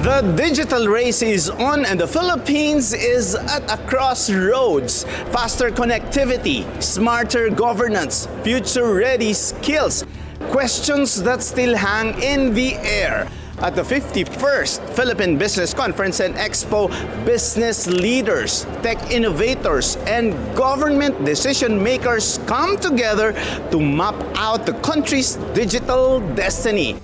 The digital race is on and the Philippines is at a crossroads. Faster connectivity, smarter governance, future-ready skills. Questions that still hang in the air. At the 51st Philippine Business Conference and Expo, business leaders, tech innovators, and government decision makers come together to map out the country's digital destiny.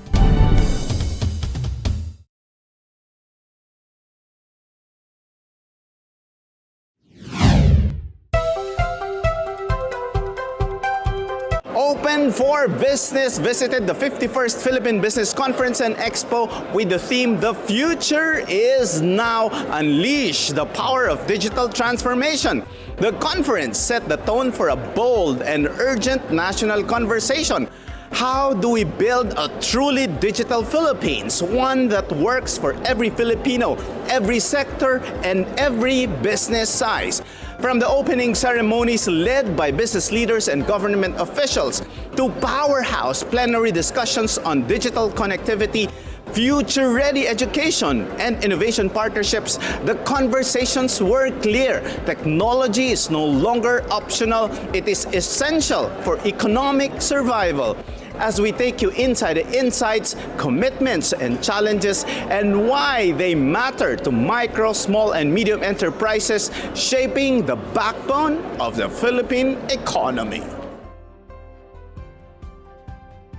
Open for Business visited the 51st Philippine Business Conference and Expo with the theme "The Future is Now. Unleash the Power of Digital Transformation." The conference set the tone for a bold and urgent national conversation. How do we build a truly digital Philippines? One that works for every Filipino, every sector, and every business size. From the opening ceremonies led by business leaders and government officials to powerhouse plenary discussions on digital connectivity, future-ready education, and innovation partnerships, the conversations were clear. Technology is no longer optional. It is essential for economic survival. As we take you inside the insights, commitments, and challenges, and why they matter to micro, small, and medium enterprises shaping the backbone of the Philippine economy.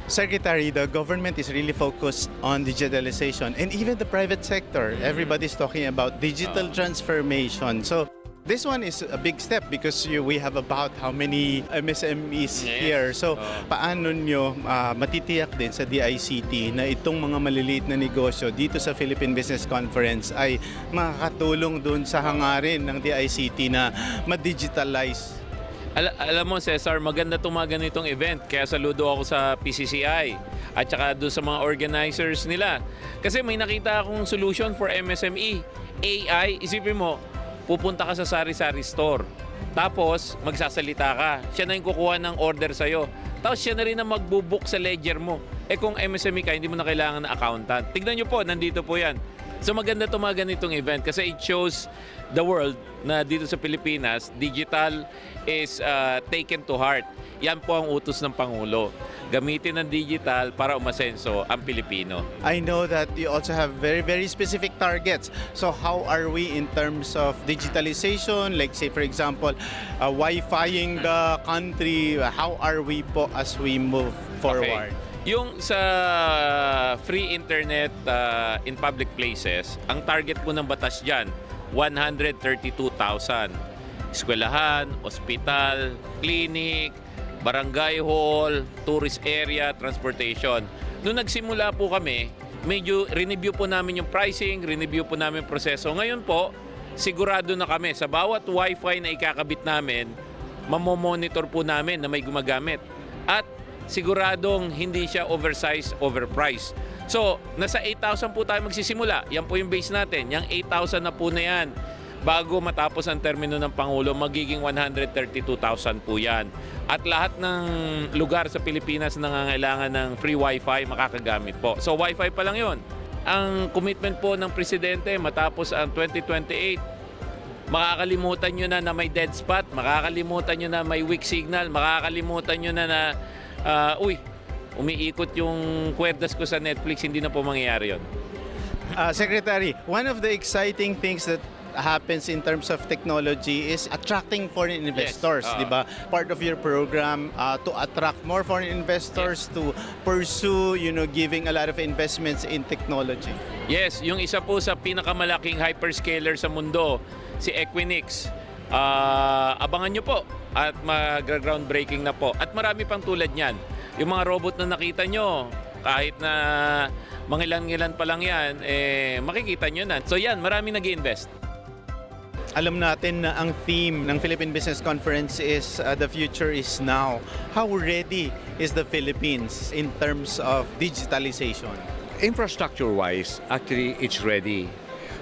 Secretary, the government is really focused on digitalization, and even the private sector, everybody's talking about digital transformation. So this one is a big step because we have about how many MSMEs here. So paano nyo matitiyak din sa DICT na itong mga maliliit na negosyo dito sa Philippine Business Conference ay makakatulong dun sa hangarin ng DICT na ma-digitalize? Alam mo, Cesar, maganda itong mga ganitong event. Kaya saludo ako sa PCCI at saka doon sa mga organizers nila. Kasi may nakita akong solution for MSME. AI, isipin mo, pupunta ka sa sari-sari store. Tapos, magsasalita ka. Siya na yung kukuha ng order sa'yo. Tapos, siya na rin ang magbubook sa ledger mo. Kung MSME ka, hindi mo na kailangan ng accountant. Tignan nyo po, nandito po yan. So, maganda itong mga ganitong event kasi it shows the world na dito sa Pilipinas, digital is taken to heart. Yan po ang utos ng Pangulo. Gamitin ng digital para umasenso ang Pilipino. I know that you also have very specific targets. So how are we in terms of digitalization? Like say for example, Wi-Fiing the country. How are we po as we move forward? Okay. Yung sa free internet in public places, ang target po ng batas dyan, 132,000. Eskwelahan, ospital, clinic, barangay hall, tourist area, transportation. Noong nagsimula po kami, medyo rineview po namin yung pricing, rineview po namin yung proseso. Ngayon po, sigurado na kami sa bawat wifi na ikakabit namin, mamomonitor po namin na may gumagamit. At siguradong hindi siya oversized, overpriced. So, nasa 8,000 po tayo magsisimula. Yan po yung base natin. Yung 8,000 na po na yan. Bago matapos ang termino ng Pangulo, magiging 132,000 po yan. At lahat ng lugar sa Pilipinas na nangangailangan ng free wifi, makakagamit po. So, wifi pa lang yun. Ang commitment po ng Presidente matapos ang 2028, makakalimutan nyo na may dead spot, makakalimutan nyo na may weak signal, makakalimutan nyo na umiikot yung kwerdas ko sa Netflix, hindi na po mangyayari yun. Secretary, one of the exciting things that happens in terms of technology is attracting foreign investors, Yes. di ba? Part of your program to attract more foreign investors to pursue, giving a lot of investments in technology. Yes, yung isa po sa pinakamalaking hyperscaler sa mundo, si Equinix. Abangan nyo po at mag-groundbreaking na po. At marami pang tulad niyan. Yung mga robot na nakita nyo, kahit na mangilan-ngilan pa lang yan, makikita nyo na. So yan, marami nag-i-invest. Alam natin na ang theme ng Philippine Business Conference is the future is now. How ready is the Philippines in terms of digitalization? Infrastructure-wise, actually, it's ready.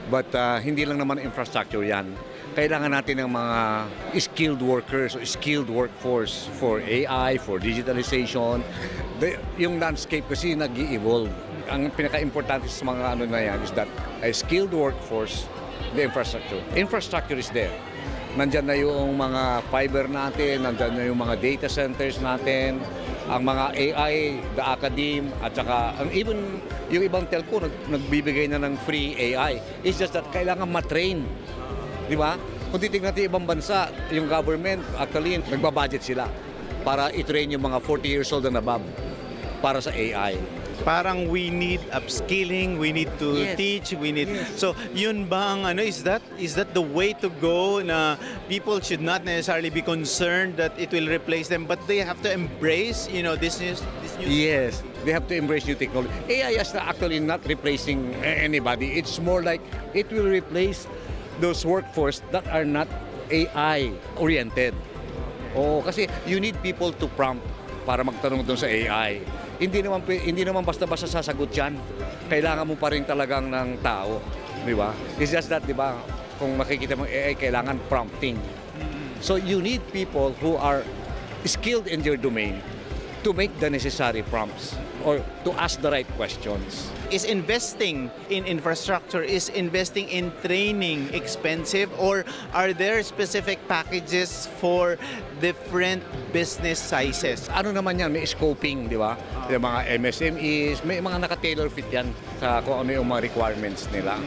But hindi lang naman infrastructure yan. Kailangan natin ng mga skilled workers o skilled workforce for AI, for digitalization. Yung landscape kasi nag-i-evolve. ang pinaka-importante sa mga ano na yan is that a skilled workforce, the infrastructure. Infrastructure is there. Nandyan na yung mga fiber natin, nandyan na yung mga data centers natin, ang mga AI, the academe, at saka even yung ibang telco nagbibigay na ng free AI. It's just that kailangan matrain. Di ba? Kung titignan natin ibang bansa, yung government, actually, nagbabudget sila para i-train yung mga 40 years old and above para sa AI. Parang we need upskilling, we need to Yes. teach, we need... Yes. So, yun bang, is that the way to go na people should not necessarily be concerned that it will replace them, but they have to embrace, this new... Yes, they have to embrace new technology. AI is actually not replacing anybody. It's more like it will replace those workforce that are not AI-oriented. Oh, kasi you need people to prompt para magtanong doon sa AI. Hindi naman basta-basta sasagot 'yan. Kailangan mo pa rin talagang ng tao, di ba? It's just that, di ba, kung makikita mo AI, kailangan prompting. So you need people who are skilled in your domain to make the necessary prompts or to ask the right questions. Is investing in infrastructure, is investing in training expensive, or are there specific packages for different business sizes? Ano naman yan, may scoping, di ba? Yung mga MSMEs, may mga naka-tailor fit yan sa kung ano yung mga requirements nila.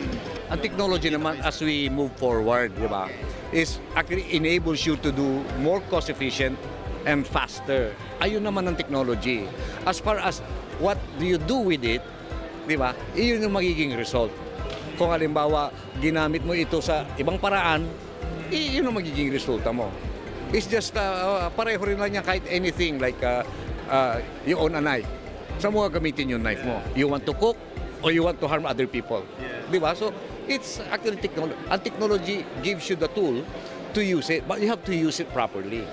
Ang technology naman as we move forward, di ba, is actually enables you to do more cost efficient and faster. Ayun naman ang technology. As far as what do you do with it, di ba, iyon yung magiging result. Kung halimbawa, ginamit mo ito sa ibang paraan, iyon ang magiging resulta mo. It's just, pareho rin lang yan kahit anything, like you own a knife. Saan mo gamitin yung knife mo? You want to cook or you want to harm other people? Di ba? So, it's actually technology. Ang technology gives you the tool to use it, but you have to use it properly.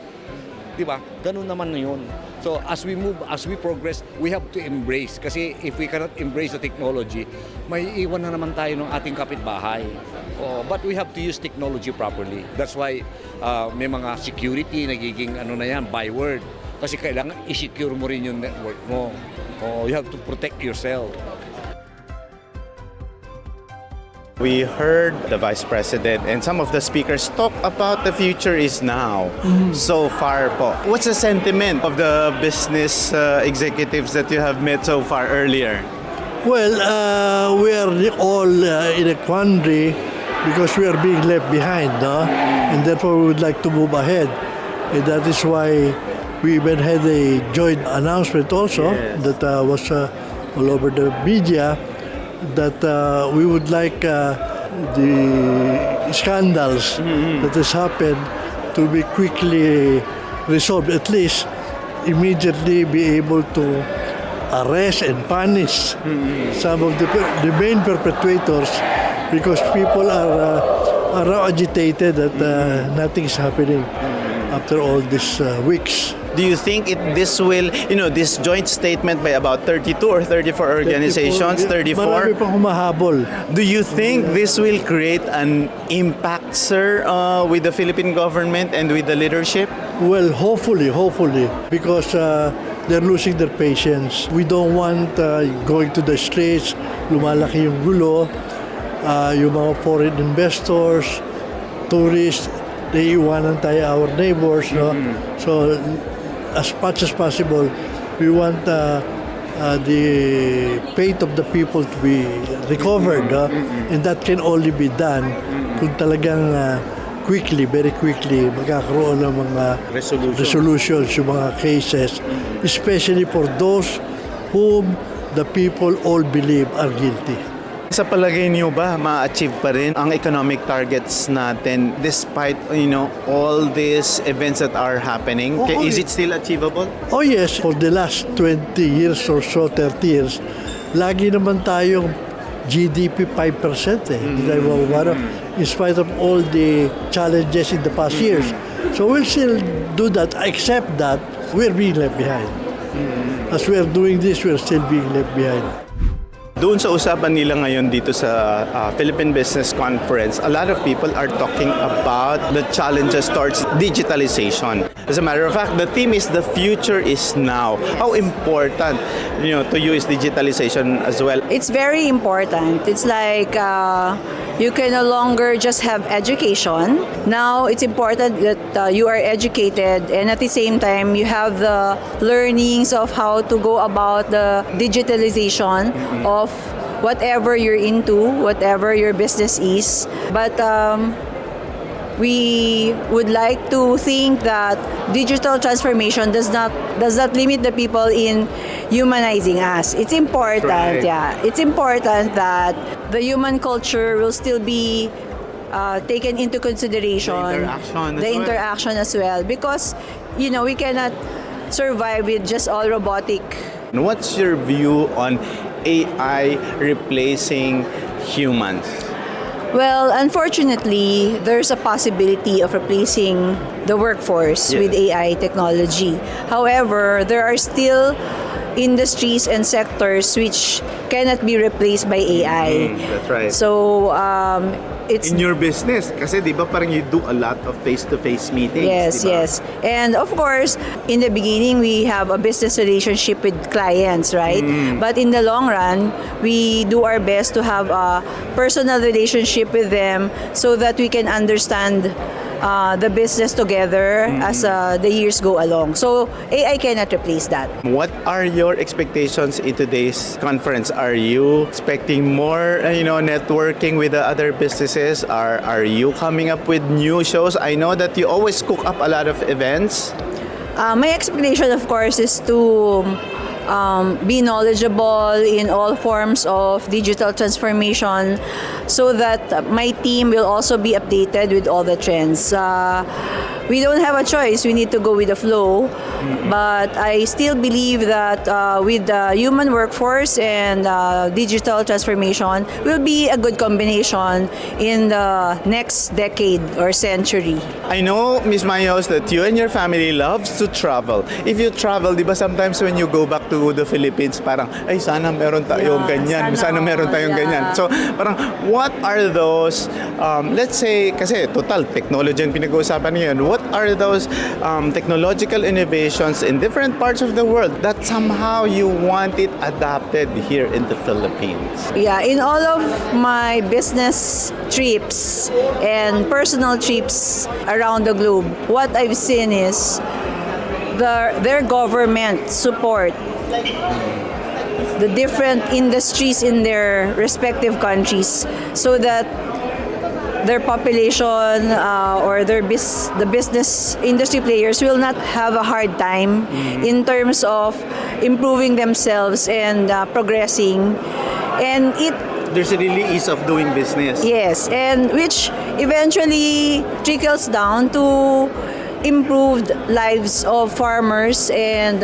Di ba? Ganun naman na yun. So as we move, as we progress, we have to embrace. Kasi if we cannot embrace the technology, may iwan na naman tayo ng ating kapitbahay. But we have to use technology properly. That's why may mga security, nagiging byword. Kasi kailangan i-secure mo rin yung network mo. You have to protect yourself. We heard the Vice President and some of the speakers talk about the future is now. So far po. What's the sentiment of the business executives that you have met so far earlier? Well, we are all in a quandary because we are being left behind, no? And therefore we would like to move ahead. And that is why we even had a joint announcement also that was all over the media that we would like the scandals that has happened to be quickly resolved, at least immediately be able to arrest and punish some of the main perpetrators, because people are agitated that nothing is happening after all these weeks. Do you think this will, this joint statement by about 32 or 34 organizations, 34? Marami pang humahabol. Do you think this will create an impact, sir, with the Philippine government and with the leadership? Well, hopefully, because they're losing their patience. We don't want going to the streets, lumalaki yung gulo, yung mga foreign investors, tourists, they iwanan tayo our neighbors, no? So, as much as possible, we want the fate of the people to be recovered, and that can only be done kung talagang very quickly magkakaroon ng mga resolutions yung mga cases, especially for those whom the people all believe are guilty. Sa palagay niyo ba, ma-achieve pa rin ang economic targets natin despite, all these events that are happening? Is it still achievable? Oh yes, for the last 20 years or so, 30 years, lagi naman tayong GDP 5% Hindi tayo mababaro, in spite of all the challenges in the past years. So we'll still do that, except that we're being left behind. As we are doing this, we're still being left behind. Doon sa usapan nila ngayon dito sa Philippine Business Conference, a lot of people are talking about the challenges towards digitalization. As a matter of fact, the theme is the future is now. How important, to you is digitalization as well? It's very important. It's like you can no longer just have education. Now it's important that you are educated, and at the same time you have the learnings of how to go about the digitalization of whatever you're into, whatever your business is. But we would like to think that digital transformation does not limit the people in humanizing us. It's important, Right. yeah. It's important that the human culture will still be taken into consideration. The interaction as well. Interaction as well, because we cannot survive with just all robotic. What's your view on AI replacing humans? Well, unfortunately, there's a possibility of replacing the workforce Yes. with AI technology. However, there are still industries and sectors which cannot be replaced by AI. That's right. So, it's In your business, kasi di ba parang you do a lot of face-to-face meetings, yes, di ba? yes. And of course, in the beginning, we have a business relationship with clients, right? But in the long run, we do our best to have a personal relationship with them so that we can understand the business together as the years go along. So AI cannot replace that. What are your expectations in today's conference? Are you expecting more, networking with the other businesses? Are you coming up with new shows? I know that you always cook up a lot of events. My expectation, of course, is to be knowledgeable in all forms of digital transformation so that my team will also be updated with all the trends. We don't have a choice. We need to go with the flow. But I still believe that with the human workforce and digital transformation will be a good combination in the next decade or century. I know, Ms. Mayos, that you and your family loves to travel. If you travel, di ba sometimes when you go back to the Philippines, parang, ay, sana meron tayong ganyan. Sana meron tayong ganyan. So, parang, what are those, let's say, kasi total, technology ang pinag-uusapan ngayon. What are those technological innovations in different parts of the world that somehow you want it adapted here in the Philippines? Yeah, in all of my business trips and personal trips around the globe, what I've seen is their government support the different industries in their respective countries so that their population or the business industry players will not have a hard time in terms of improving themselves and progressing. And There's a really ease of doing business. yes, and which eventually trickles down to improved lives of farmers and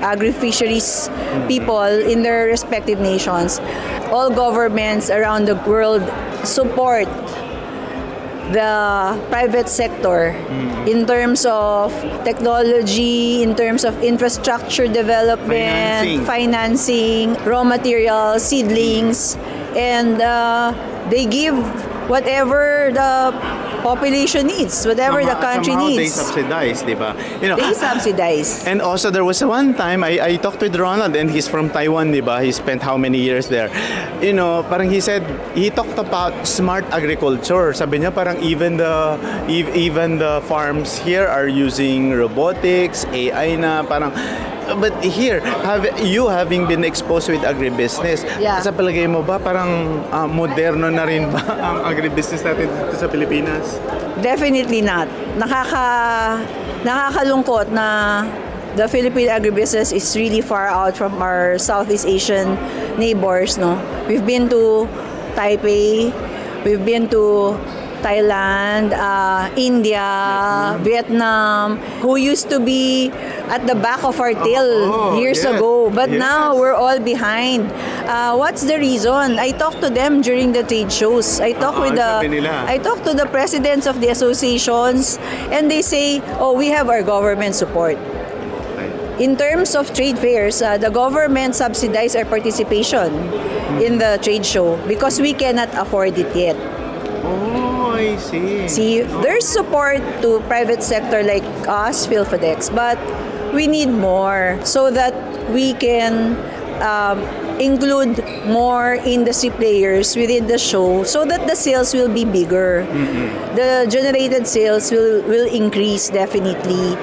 agri-fisheries people in their respective nations. All governments around the world support the private sector in terms of technology, in terms of infrastructure development, financing, raw materials, seedlings, and they give whatever the population needs, whatever the country somehow needs. they subsidize, di ba? They subsidize. And also there was one time I talked with Ronald, and he's from Taiwan, di ba? He spent how many years there? Parang he said he talked about smart agriculture. Sabi niya parang even the farms here are using robotics, AI na parang. But here, having been exposed with agribusiness, Yeah. sa palagay mo ba parang moderno na rin ba ang agribusiness natin dito sa Pilipinas? Definitely not. Nakakalungkot na the Philippine agribusiness is really far out from our Southeast Asian neighbors. No, we've been to Taipei, we've been to Thailand, India, Vietnam, who used to be at the back of our tail years ago. But now we're all behind. What's the reason? I talked to them during the trade shows. I talked to the presidents of the associations, and they say, "Oh, we have our government support." In terms of trade fairs, the government subsidized our participation in the trade show because we cannot afford it yet. Oh, I see. See, there's support to private sector like us, PhilFedex, but we need more so that we can include more industry players within the show so that the sales will be bigger. The generated sales will increase definitely.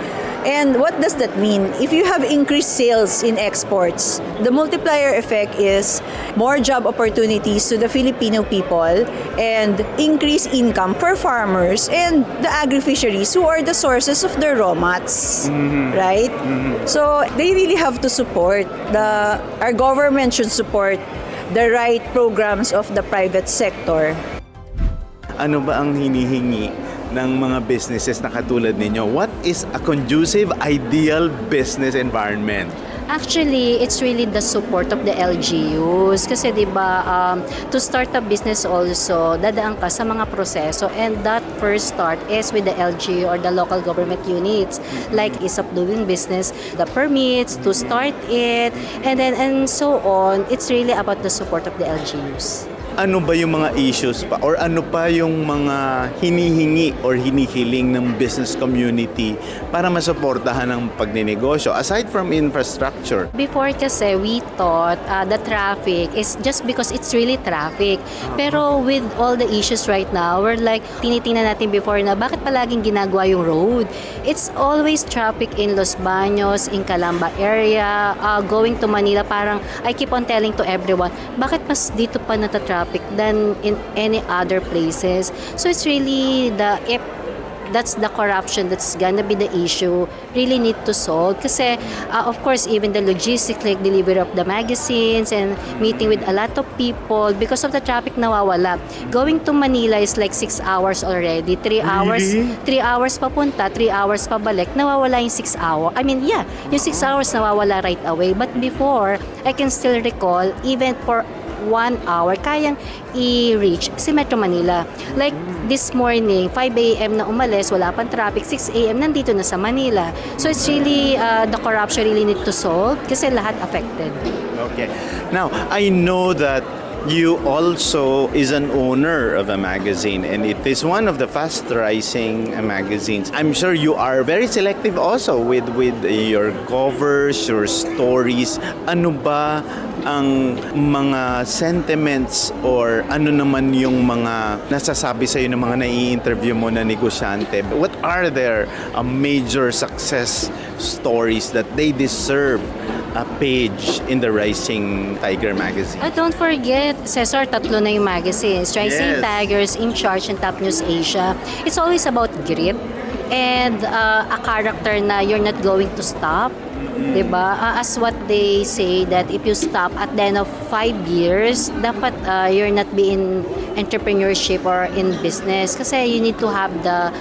And what does that mean? If you have increased sales in exports, the multiplier effect is more job opportunities to the Filipino people and increased income for farmers and the agri-fisheries who are the sources of the raw mats, right? So they really have to support, our government should support the right programs of the private sector. Ano ba ang hinihingi ng mga businesses na katulad ninyo? What is a conducive, ideal business environment? Actually, it's really the support of the LGUs. Kasi diba, to start a business also, dadaan ka sa mga proseso, and that first start is with the LGU or the local government units, like ease of doing business, the permits to start it, and so on. It's really about the support of the LGUs. Ano ba yung mga issues pa or ano pa yung mga hinihingi or hinihiling ng business community para masuportahan ang pagninegosyo aside from infrastructure? Before kasi we thought the traffic is just because it's really traffic. Pero with all the issues right now, we're like tinitingnan natin before na bakit palaging ginagawa yung road. It's always traffic in Los Baños, in Calamba area, going to Manila. Parang I keep on telling to everyone, bakit mas dito pa nata-traffic than in any other places. So it's really if that's the corruption that's gonna be the issue, really need to solve. Kasi of course even the logistics like delivery of the magazines and meeting with a lot of people, because of the traffic nawawala. Going to Manila is like 6 hours already. 3 hours, 3 hours papunta, 3 hours pabalik, nawawala yung 6 hours. I mean, yeah, yung 6 hours nawawala right away. But before, I can still recall, even for 1 hour, kayang i-reach si Metro Manila. Like this morning, 5 a.m. na umalis, wala pang traffic, 6 a.m. nandito na sa Manila. So it's really, the corruption really need to solve kasi lahat affected. Okay. Now, I know that you also is an owner of a magazine and it is one of the fast rising magazines. I'm sure you are very selective also with your covers, your stories. Ano ba ang mga sentiments or ano naman yung mga nasasabi sa iyo ng mga nai-interview mo na negosyante? What are their major success stories that they deserve a page in the Rising Tiger magazine? Don't forget, Cesar, 3 na yung magazines. Rising Yes. Tigers, In Charge, and Top News Asia. It's always about grit and a character na you're not going to stop. Diba? As what they say, that if you stop at the end of 5 years, dapat you're not be in entrepreneurship or in business kasi you need to have the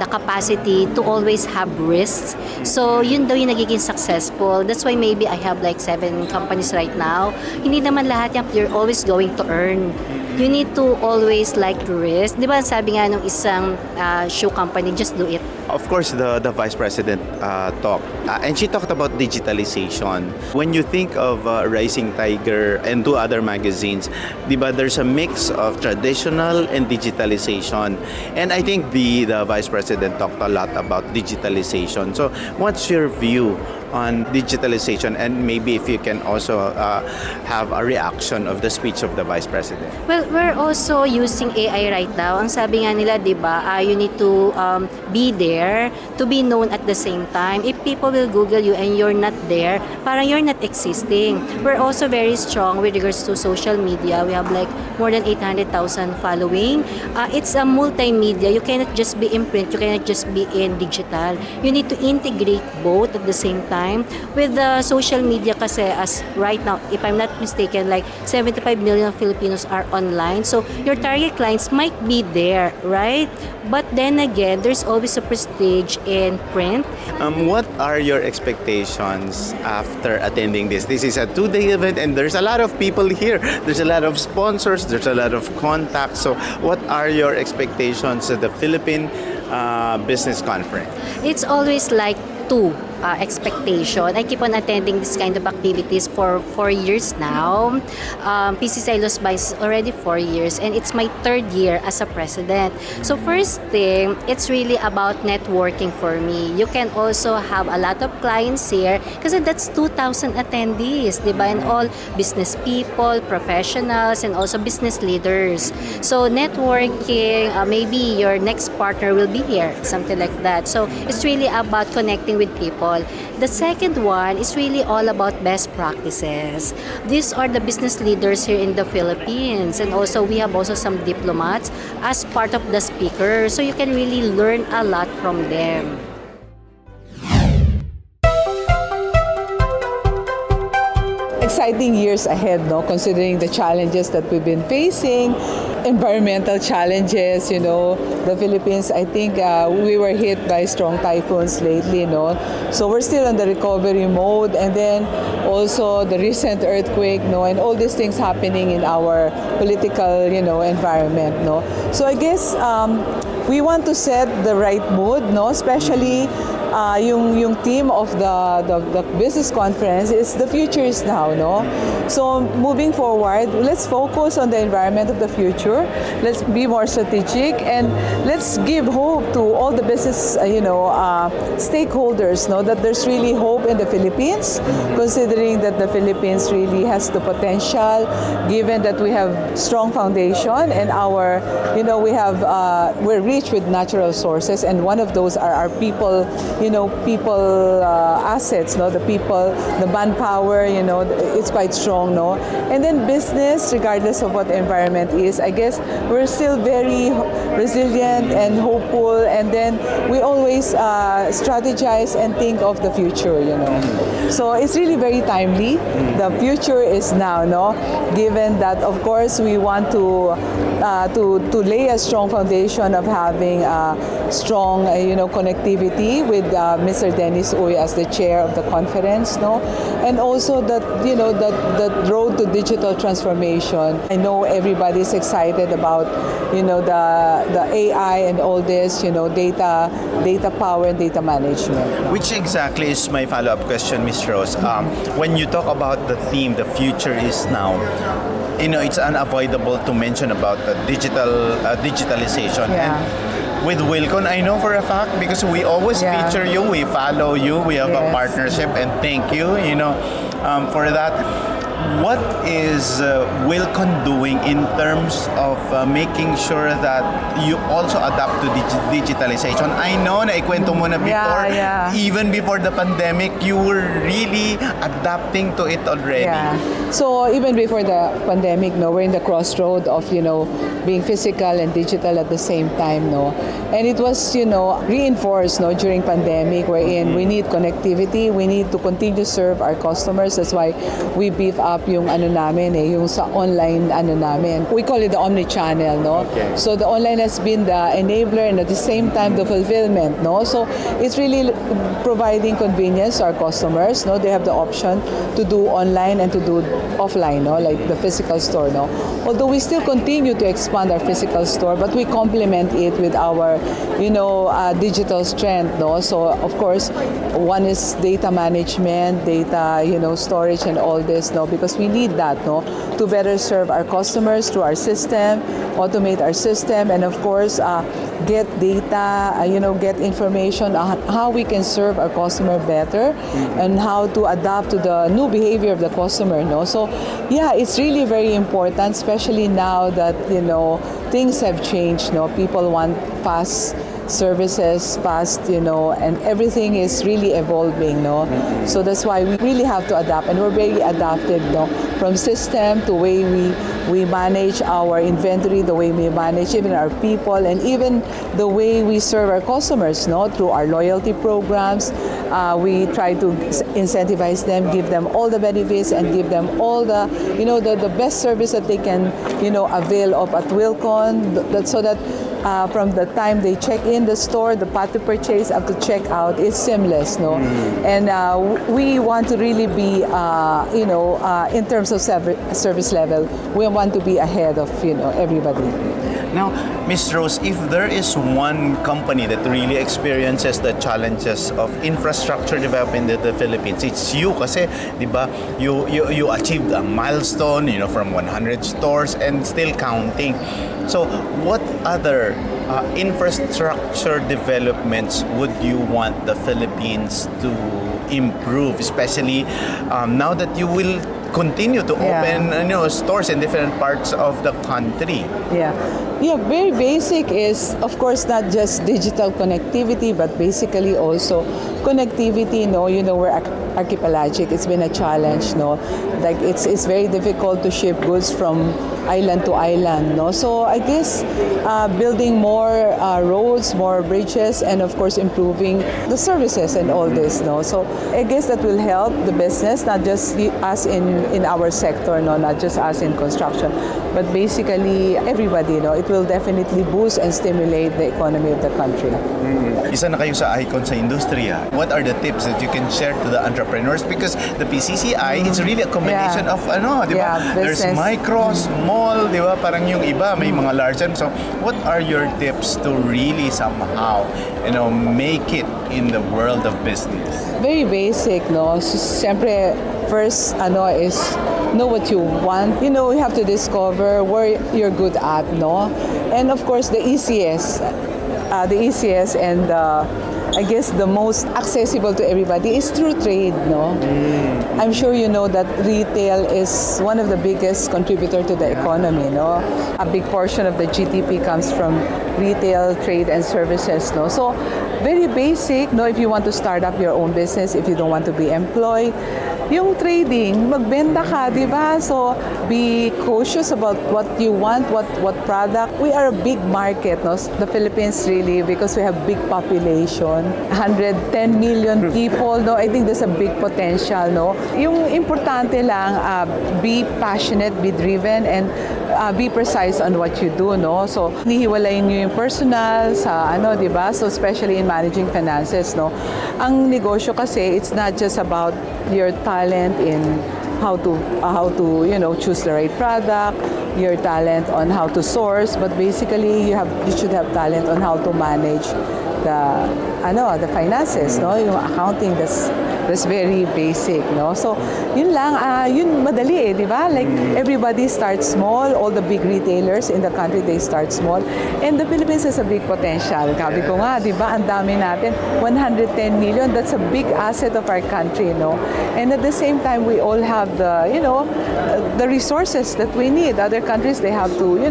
capacity to always have risks. So yun daw yung nagiging successful. That's why maybe I have like 7 companies right now. Hindi naman lahat yan you're always going to earn. You need to always like risk. Di ba sabi nga nung isang shoe company, just do it. Of course, the Vice President talked, and she talked about digitalization. When you think of Rising Tiger and 2 other magazines, di ba, there's a mix of traditional and digitalization. And I think the Vice President talked a lot about digitalization. So what's your view on digitalization, and maybe if you can also have a reaction of the speech of the Vice President? Well, we're also using AI right now. Ang sabi nga nila, di ba, you need to be there to be known at the same time. If people will Google you and you're not there, parang you're not existing. We're also very strong with regards to social media. We have like more than 800,000 following. It's a multimedia. You cannot just be in print. You cannot just be in digital. You need to integrate both at the same time. With the social media kasi, as right now, if I'm not mistaken, like 75 million Filipinos are online. So your target clients might be there, right? But then again, there's always a prestige in print. What are your expectations after attending this? This is a 2-day event and there's a lot of people here. There's a lot of sponsors, there's a lot of contacts. So what are your expectations at the Philippine Business Conference? It's always like 2 expectation. I keep on attending this kind of activities for 4 years now. PC Silos By is already 4 years, and it's my third year as a president. So first thing, it's really about networking for me. You can also have a lot of clients here kasi that's 2,000 attendees, di ba? And all business people, professionals, and also business leaders. So networking, maybe your next partner will be here, something like that. So it's really about connecting with people. The second one is really all about best practices. These are the business leaders here in the Philippines, and also we have also some diplomats as part of the speakers. So you can really learn a lot from them. Exciting years ahead, no? Considering the challenges that we've been facing, environmental challenges, the Philippines, I think we were hit by strong typhoons lately, so we're still in the recovery mode, and then also the recent earthquake, and all these things happening in our political, environment, so I guess we want to set the right mood, especially yung theme of the business conference is the future is now, So moving forward, let's focus on the environment of the future. Let's be more strategic, and let's give hope to all the business, stakeholders, that there's really hope in the Philippines, considering that the Philippines really has the potential, given that we have strong foundation and we're rich with natural sources, and one of those are our people, assets, the people, the manpower, it's quite strong, and then business, regardless of what the environment is, I guess we're still very resilient and hopeful, and then we always strategize and think of the future, So it's really very timely. The future is now, given that, of course, we want to lay a strong foundation of having strong, connectivity with Mr. Dennis Uy as the chair of the conference, and also that, the road to digital transformation. I know everybody's excited about, the AI and all this, data power and data management. Which exactly is my follow-up question, Ms. Rose. When you talk about the theme, the future is now, it's unavoidable to mention about the digitalization. Yeah. And with Wilcon, I know for a fact, because we always feature you, we follow you, we have a partnership, and thank you, for that. What is Wilcon doing in terms of making sure that you also adapt to digitalization? I know na ikwento mo na before, even before the pandemic, you were really adapting to it already. Yeah. So even before the pandemic, we're in the crossroad of, being physical and digital at the same time, And it was, reinforced, during pandemic, wherein we need connectivity, we need to continue to serve our customers. That's why we beef up yung yung sa online namin. We call it the omni-channel, Okay. So the online has been the enabler and at the same time the fulfillment, So it's really providing convenience to our customers, They have the option to do online and to do offline, like the physical store, Although we still continue to expand our physical store, but we complement it with our, digital strength, So of course, one is data management, data, storage and all this, because we need that, to better serve our customers through our system, automate our system, and of course, get data, get information on how we can serve our customer better and how to adapt to the new behavior of the customer, So yeah, it's really very important, especially now that, things have changed, People want fast services, fast, and everything is really evolving, So that's why we really have to adapt, and we're very adaptive, from system to way we manage our inventory, the way we manage even our people, and even the way we serve our customers, through our loyalty programs. We try to incentivize them, give them all the benefits, and give them all the, the best service that they can, avail of at Wilcon, so that from the time they check in the store, the path to purchase up to checkout is seamless, no? And we want to really be, in terms of service level, we want to be ahead of, everybody. Now, Ms. Rose, if there is one company that really experiences the challenges of infrastructure development in the Philippines, it's you kasi, di ba, you achieved a milestone, from 100 stores and still counting. So, what other infrastructure developments would you want the Philippines to improve, especially now that you will continue to open stores in different parts of the country? Yeah, very basic is, of course, not just digital connectivity, but basically also connectivity. We're archipelagic. It's been a challenge. Like it's very difficult to ship goods from island to island. So I guess building more roads, more bridges, and of course improving the services and all this. So I guess that will help the business, not just us in our sector, not just us in construction, but basically everybody. It will definitely boost and stimulate the economy of the country. Isa na kayo sa icon sa industriya. What are the tips that you can share to the entrepreneurs? Because the PCCI, it's really a combination of di ba? There's micro, small, di ba? Parang yung iba may mga large. So, what are your tips to really somehow, make it in the world of business? Very basic, no? So, siyempre, first, is know what you want. You have to discover where you're good at, no? And of course, the easiest and I guess the most accessible to everybody is through trade, no? I'm sure you know that retail is one of the biggest contributor to the economy, no? A big portion of the GDP comes from retail, trade, and services, no? So, very basic, no? If you want to start up your own business, if you don't want to be employed, yung trading, magbenta ka, di ba? So, be cautious about what you want, what product. We are a big market, no? The Philippines really, because we have big population, 110 million people, no? I think there's a big potential, no? Yung importante lang, be passionate, be driven, and be precise on what you do, no? So, nihiwalayin nyo yung personal sa di ba? So, especially in managing finances, no? Ang negosyo kasi, it's not just about your talent in how to choose the right product, your talent on how to source, but basically you should have talent on how to manage the finances, no? Yung accounting, that's very basic, no? So, yun lang, yun madali di ba? Like, everybody starts small, all the big retailers in the country, they start small. And the Philippines has a big potential. Sabi ko nga, di ba, ang dami natin, 110 million, that's a big asset of our country, no? And at the same time, we all have the resources that we need. Other countries, they have to,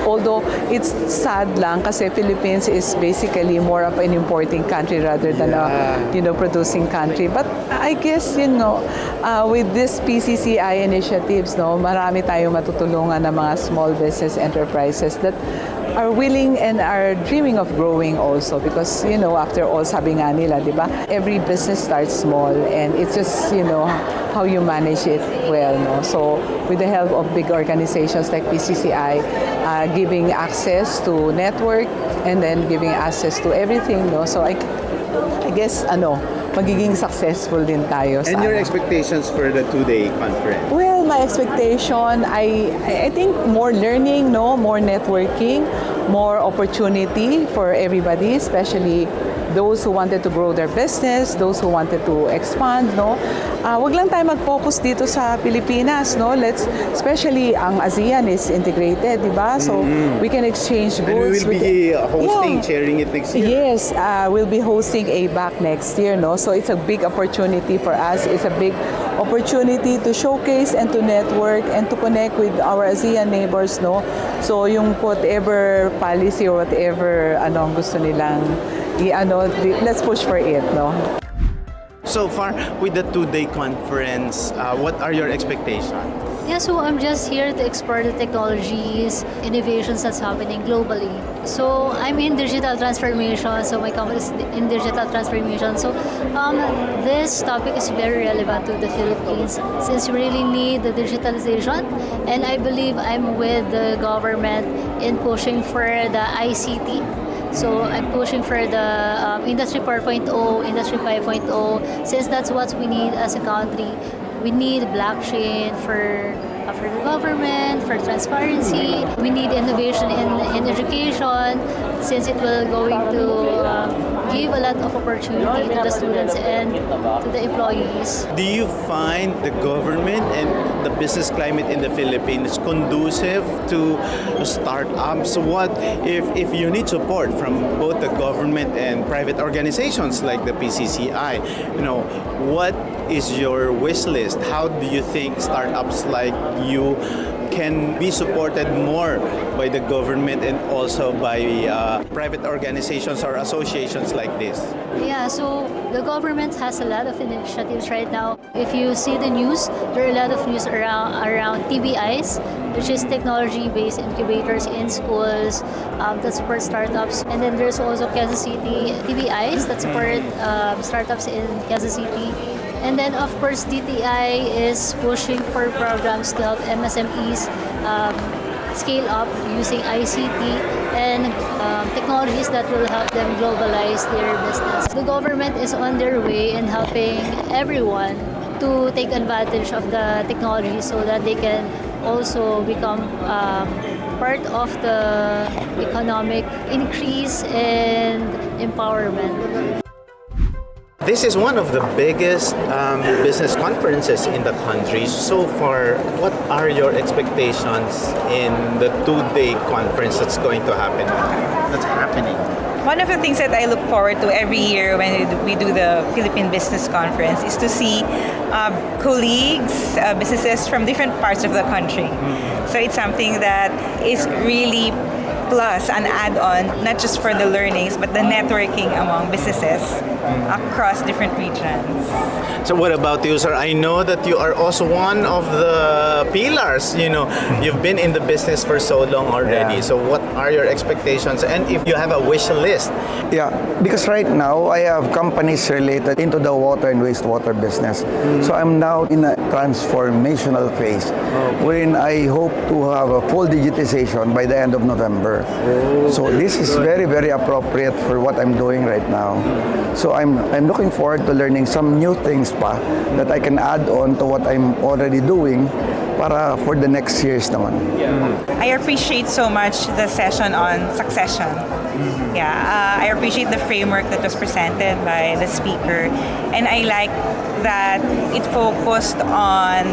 although it's sad lang kasi Philippines is basically more of an importing country rather than a producing country. But I guess, with this PCCI initiatives, marami tayong matutulungan ng mga small business enterprises that are willing and are dreaming of growing also because, after all, sabi nga nila, di ba? Every business starts small and it's just, how you manage it well, no? So, with the help of big organizations like PCCI, giving access to network and then giving access to everything, no? So, I guess, magiging successful din tayo. And your expectations for the two-day conference? Well, my expectation, I think more learning, more networking, more opportunity for everybody, especially those who wanted to grow their business, those who wanted to expand, wag lang tayo mag-focus dito sa Pilipinas, especially ang ASEAN is integrated, di ba? So, we can exchange goods. And we will be hosting, sharing it next year. Yes, we'll be hosting ABAC next year, So, it's a big opportunity for us. It's a big opportunity to showcase and to network and to connect with our ASEAN neighbors, So, yung whatever policy or whatever ang gusto nilang let's push for it, So far, with the two-day conference, what are your expectations? Yeah, so I'm just here to explore the technologies, innovations that's happening globally. So I'm in digital transformation, so my company is in digital transformation. So this topic is very relevant to the Philippines since we really need the digitalization. And I believe I'm with the government in pushing for the ICT. So I'm pushing for the Industry 4.0, Industry 5.0, since that's what we need as a country. We need blockchain for the government, for transparency. We need innovation in education since it will going to give a lot of opportunity to the students and to the employees. Do you find the government and the business climate in the Philippines conducive to startups? What if you need support from both the government and private organizations like the PCCI? What is your wish list? How do you think startups like you can be supported more by the government and also by private organizations or associations like this? Yeah, so the government has a lot of initiatives right now. If you see the news, there are a lot of news around TBIs, which is technology-based incubators in schools that support startups. And then there's also Kansas City TBIs that support startups in Kansas City. And then, of course, DTI is pushing for programs to help MSMEs scale up using ICT and technologies that will help them globalize their business. The government is on their way in helping everyone to take advantage of the technology so that they can also become part of the economic increase and empowerment. This is one of the biggest business conferences in the country. So far, what are your expectations in the two-day conference that's going to happen? That's happening. One of the things that I look forward to every year when we do the Philippine Business Conference is to see colleagues, businesses from different parts of the country. So it's something that is really plus an add-on, not just for the learnings, but the networking among businesses across different regions. So what about you, sir? I know that you are also one of the pillars. You've been in the business for so long already. Yeah. So what are your expectations? And if you have a wish list? Yeah, because right now I have companies related into the water and wastewater business. So I'm now in a transformational phase wherein I hope to have a full digitization by the end of November. So this is very, very appropriate for what I'm doing right now. So I'm looking forward to learning some new things pa that I can add on to what I'm already doing para for the next years naman. I appreciate so much the session on succession. I appreciate the framework that was presented by the speaker, and I like that it focused on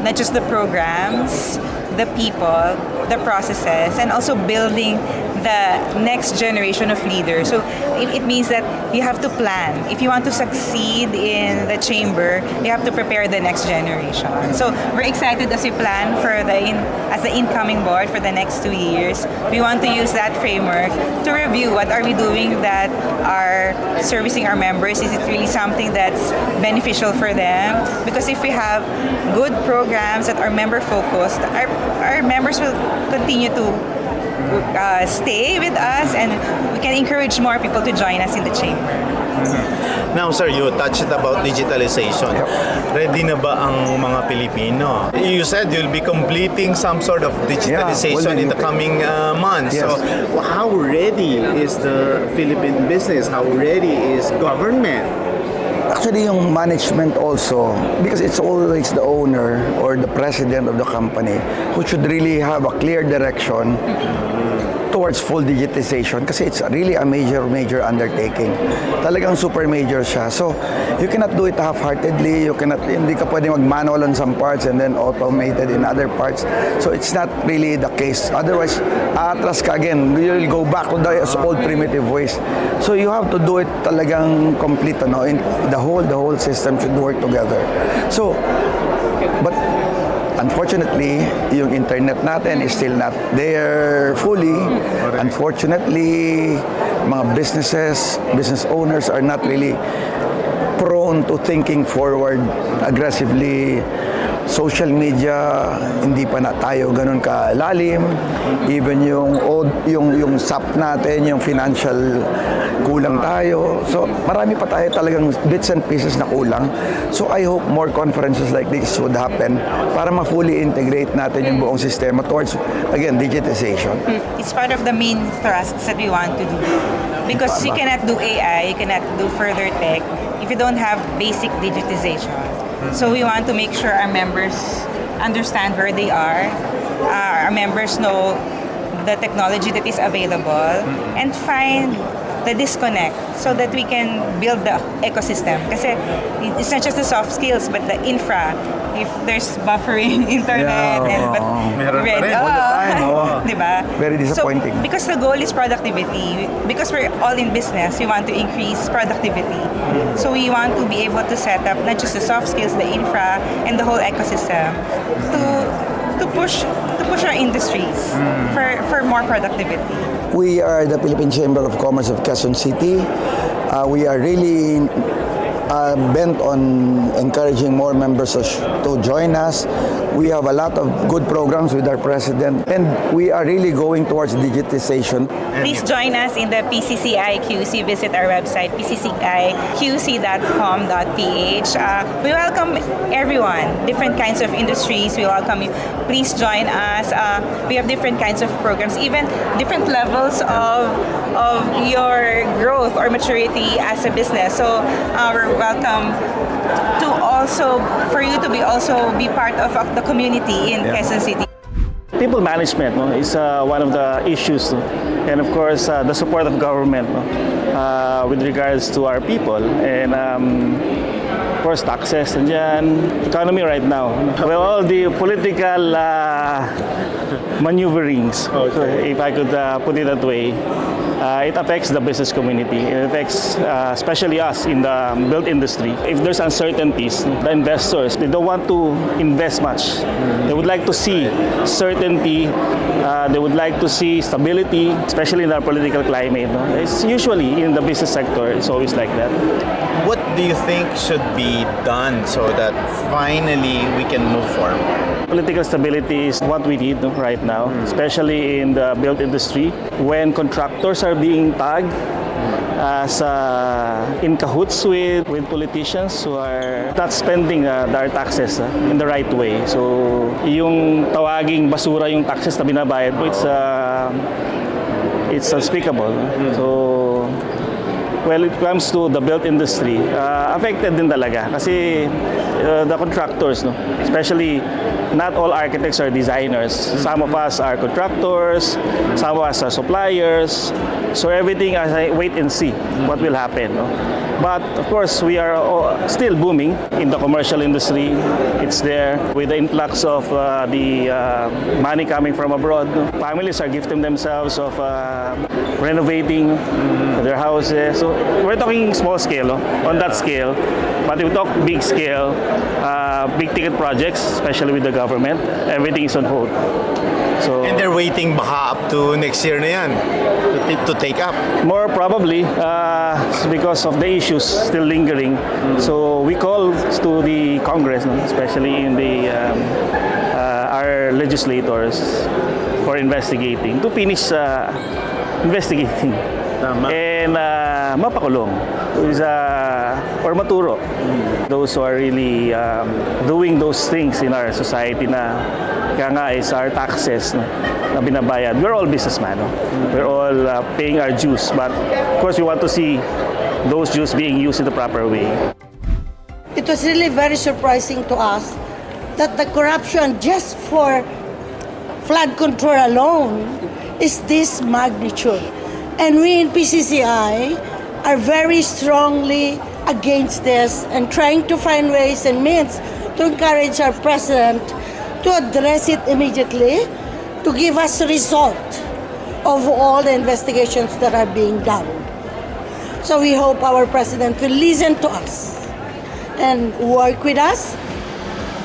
not just the programs, the people, the processes, and also building the next generation of leaders. So it means that you have to plan. If you want to succeed in the chamber, you have to prepare the next generation. So we're excited as we plan for as the incoming board for the next 2 years. We want to use that framework to review what are we doing that are servicing our members. Is it really something that's beneficial for them? Because if we have good programs that are member focused, our members will continue to stay with us, and we can encourage more people to join us in the chamber. Now, sir, you touched about digitalization. Ready na ba ang mga Pilipino? You said you'll be completing some sort of digitalization in the coming months. Yes. So, how ready is the Philippine business? How ready is government? Actually, yung management also, because it's always the owner or the president of the company who should really have a clear direction towards full digitization kasi it's really a major undertaking. Talagang super major siya. So, you cannot do it half-heartedly. Hindi ka pwedeng mag-manual on some parts and then automated in other parts. So, it's not really the case. Otherwise, atras ka again. You'll go back to the old primitive ways. So, you have to do it talagang complete. In the whole system should work together. So, but unfortunately, yung internet natin is still not there fully. Unfortunately, mga business owners are not really prone to thinking forward aggressively. social media, hindi pa na tayo ganun kalalim. Even yung SAP natin, yung financial, kulang tayo. So marami pa tayo talagang bits and pieces na kulang. So I hope more conferences like this would happen para ma-fully integrate natin yung buong sistema towards, again, digitization. It's part of the main thrusts that we want to do. Because you cannot do AI, you cannot do further tech if you don't have basic digitization. So we want to make sure our members understand where they are, our members know the technology that is available, and find the disconnect so that we can build the ecosystem. Kasi it's not just the soft skills, but the infra. If there's buffering internet Meron pa rin, all the time. Diba? Very disappointing. So, because the goal is productivity, because we're all in business, we want to increase productivity. So we want to be able to set up not just the soft skills, the infra, and the whole ecosystem to push our industries for more productivity. We are the Philippine Chamber of Commerce of Quezon City. We are really bent on encouraging more members to join us. We have a lot of good programs with our president, and we are really going towards digitization. Please join us in the PCCI QC. Visit our website, pcciqc.com.ph. We welcome everyone, different kinds of industries. We welcome you. Please join us. We have different kinds of programs, even different levels of your growth or maturity as a business. So we're welcome to also for you to be part of the community in Quezon City. People management is one of the issues, and of course the support of government with regards to our people, and of course taxes and economy right now. Well, all the political maneuverings, if I could put it that way. It affects the business community. It affects especially us in the built industry. If there's uncertainties, the investors, they don't want to invest much. They would like to see certainty. They would like to see stability, especially in our political climate. It's usually in the business sector, it's always like that. What do you think should be done so that finally we can move forward? Political stability is what we need right now, especially in the built industry. When contractors are being tagged as in cahoots with politicians who are not spending their taxes in the right way. So, yung tawaging basura yung taxes na binabayad mo, it's unspeakable. So, well, it comes to the built industry, affected din talaga kasi the contractors, especially not all architects are designers. Some of us are contractors, some of us are suppliers. So everything, as I wait and see what will happen. But of course, we are still booming in the commercial industry. It's there with the influx of the money coming from abroad. Families are gifting themselves of renovating their houses. So we're talking small scale, on that scale. But if we talk big scale, big ticket projects, especially with the government, everything is on hold. So, and they're waiting baka up to next year na yan to take up. More probably because of the issues still lingering. So we call to the Congress, especially in the our legislators, for investigating to finish investigating. Tama. And mapakulong or maturo those who are really doing those things in our society na kaya nga is our taxes na binabayad. We're all businessmen. We're all paying our dues, but of course we want to see those dues being used in the proper way. It was really very surprising to us that the corruption just for flood control alone is this magnitude. And we in PCCI are very strongly against this and trying to find ways and means to encourage our president to address it immediately, to give us a result of all the investigations that are being done. So we hope our president will listen to us and work with us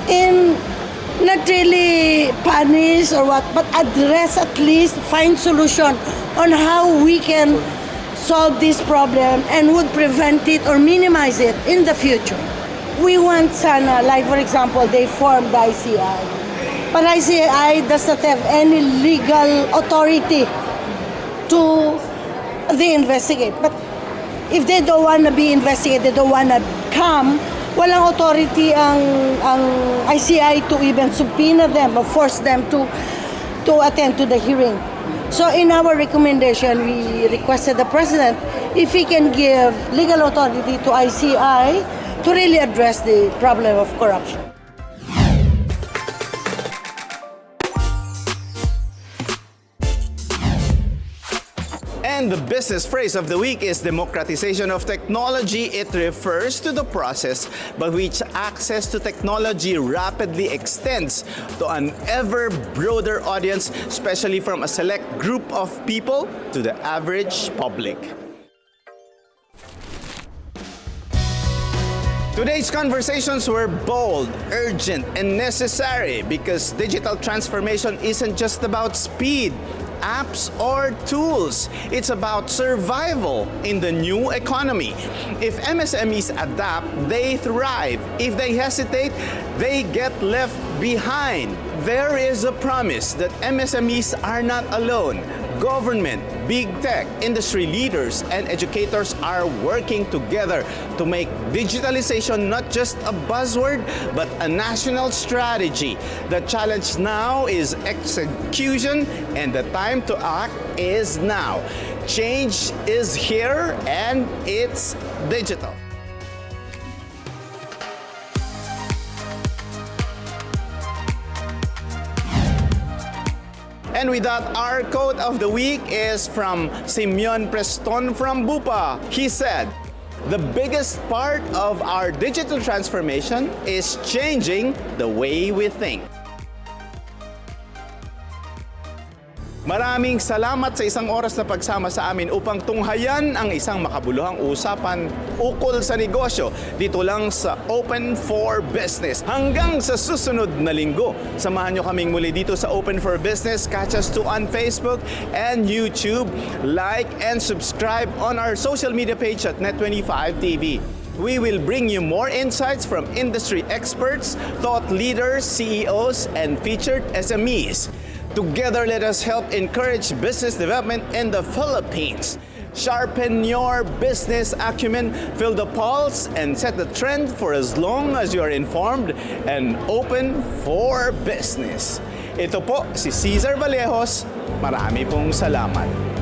in not really punish or what, but address at least, find solution on how we can solve this problem and would prevent it or minimize it in the future. we want sana, like for example, they formed the ICI. But ICI does not have any legal authority to they investigate. But if they don't want to be investigated, they don't want to come, walang authority ang ICI to even subpoena them or force them to attend to the hearing. So in our recommendation, we requested the President if he can give legal authority to ICI to really address the problem of corruption. And the business phrase of the week is democratization of technology. It refers to the process by which access to technology rapidly extends to an ever broader audience, especially from a select group of people to the average public. Today's conversations were bold, urgent, and necessary because digital transformation isn't just about speed, apps, or tools. It's about survival in the new economy. If MSMEs adapt, they thrive. If they hesitate, they get left behind. There is a promise that MSMEs are not alone. Government, big tech, industry leaders, and educators are working together to make digitalization not just a buzzword, but a national strategy. The challenge now is execution, and the time to act is now. Change is here, and it's digital. And with that, our quote of the week is from Simeon Preston from Bupa. He said, "The biggest part of our digital transformation is changing the way we think." Maraming salamat sa isang oras na pagsama sa amin upang tunghayan ang isang makabuluhang usapan ukol sa negosyo dito lang sa Open for Business. Hanggang sa susunod na linggo, samahan nyo kaming muli dito sa Open for Business. Catch us too on Facebook and YouTube. Like and subscribe on our social media page at Net25 TV. We will bring you more insights from industry experts, thought leaders, CEOs, and featured SMEs. Together, let us help encourage business development in the Philippines. Sharpen your business acumen, feel the pulse, and set the trend for as long as you are informed and open for business. Ito po si Cesar Vallejos. Marami pong salamat.